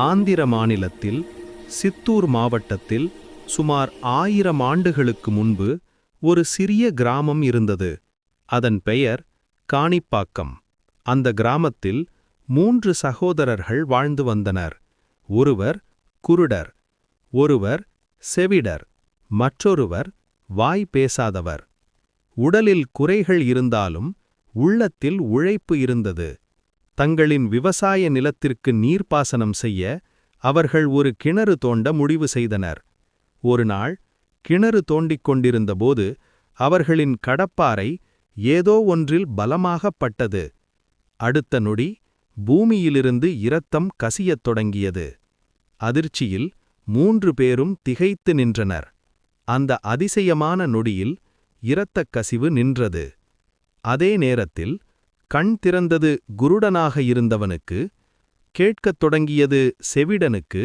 ஆந்திர மாநிலத்தில் சித்தூர் மாவட்டத்தில் சுமார் 1000 ஆண்டுகளுக்கு முன்பு ஒரு சிறிய கிராமம் இருந்தது. அதன் பெயர் காணிப்பாக்கம். அந்த கிராமத்தில் 3 சகோதரர்கள் வாழ்ந்து வந்தனர். ஒருவர் குருடர், ஒருவர் செவிடர், மற்றொருவர் வாய் பேசாதவர். உடலில் குறைகள் இருந்தாலும் உள்ளத்தில் உழைப்பு இருந்தது. தங்களின் விவசாய நிலத்திற்கு நீர்ப்பாசனம் செய்ய அவர்கள் ஒரு கிணறு தோண்ட முடிவு செய்தனர். ஒருநாள் கிணறு தோண்டிக் கொண்டிருந்தபோது அவர்களின் கடப்பாரை ஏதோ ஒன்றில் பலமாகப் பட்டது. அடுத்த நொடி பூமியிலிருந்து இரத்தம் கசியத் தொடங்கியது. அதிர்ச்சியில் 3 பேரும் திகைத்து நின்றனர். அந்த அதிசயமான நொடியில் இரத்தக் கசிவு நின்றது. அதே நேரத்தில் கண் திறந்தது குருடனாக இருந்தவனுக்கு, கேட்கத் தொடங்கியது செவிடனுக்கு,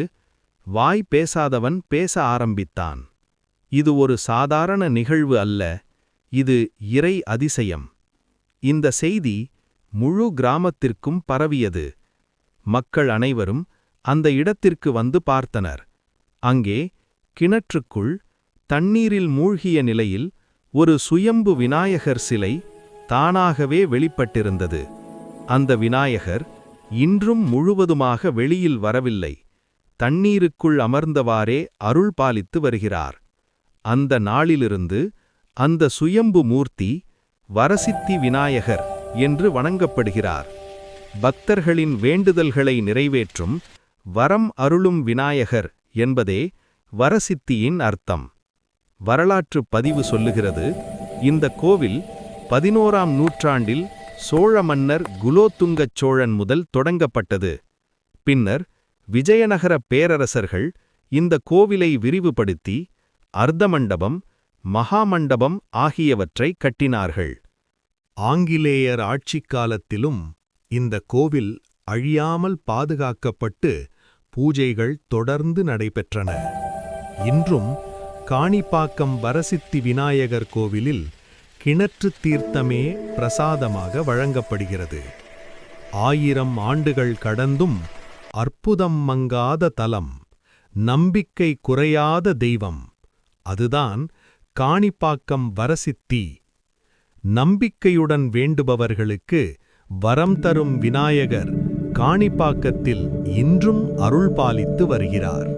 வாய் பேசாதவன் பேச ஆரம்பித்தான். இது ஒரு சாதாரண நிகழ்வு அல்ல, இது இறை அதிசயம். இந்த செய்தி முழு கிராமத்திற்கும் பரவியது. மக்கள் அனைவரும் அந்த இடத்திற்கு வந்து பார்த்தனர். அங்கே கிணற்றுக்குள் தண்ணீரில் மூழ்கிய நிலையில் ஒரு சுயம்பு விநாயகர் சிலை தானாகவே வெளிப்பட்டிருந்தது. அந்த விநாயகர் இன்றும் முழுவதுமாக வெளியில் வரவில்லை. தண்ணீருக்குள் அமர்ந்தவாறே அருள் பாலித்து வருகிறார். அந்த நாளிலிருந்து அந்த சுயம்பு மூர்த்தி வரசித்தி விநாயகர் என்று வணங்கப்படுகிறார். பக்தர்களின் வேண்டுதல்களை நிறைவேற்றும் வரம் அருளும் விநாயகர் என்பதே வரசித்தியின் அர்த்தம். வரலாற்றுப் பதிவு சொல்லுகிறது, இந்த கோவில் 11ஆம் நூற்றாண்டில் சோழ மன்னர் குலோத்துங்கச் சோழன் முதல் தொடங்கப்பட்டது. பின்னர் விஜயநகர பேரரசர்கள் இந்த கோவிலை விரிவுபடுத்தி அர்த்தமண்டபம், மகாமண்டபம் ஆகியவற்றை கட்டினார்கள். ஆங்கிலேயர் ஆட்சிக்காலத்திலும் இந்த கோவில் அழியாமல் பாதுகாக்கப்பட்டு பூஜைகள் தொடர்ந்து நடைபெற்றன. இன்றும் காணிப்பாக்கம் வரசித்தி விநாயகர் கோவிலில் கிணற்று தீர்த்தமே பிரசாதமாக வழங்கப்படுகிறது. 1000 ஆண்டுகள் கடந்தும் அற்புதம் மங்காத தலம், நம்பிக்கை குறையாத தெய்வம், அதுதான் காணிப்பாக்கம் வரசித்தி. நம்பிக்கையுடன் வேண்டுபவர்களுக்கு வரம் தரும் விநாயகர் காணிப்பாக்கத்தில் இன்றும் அருள் பாலித்து வருகிறார்.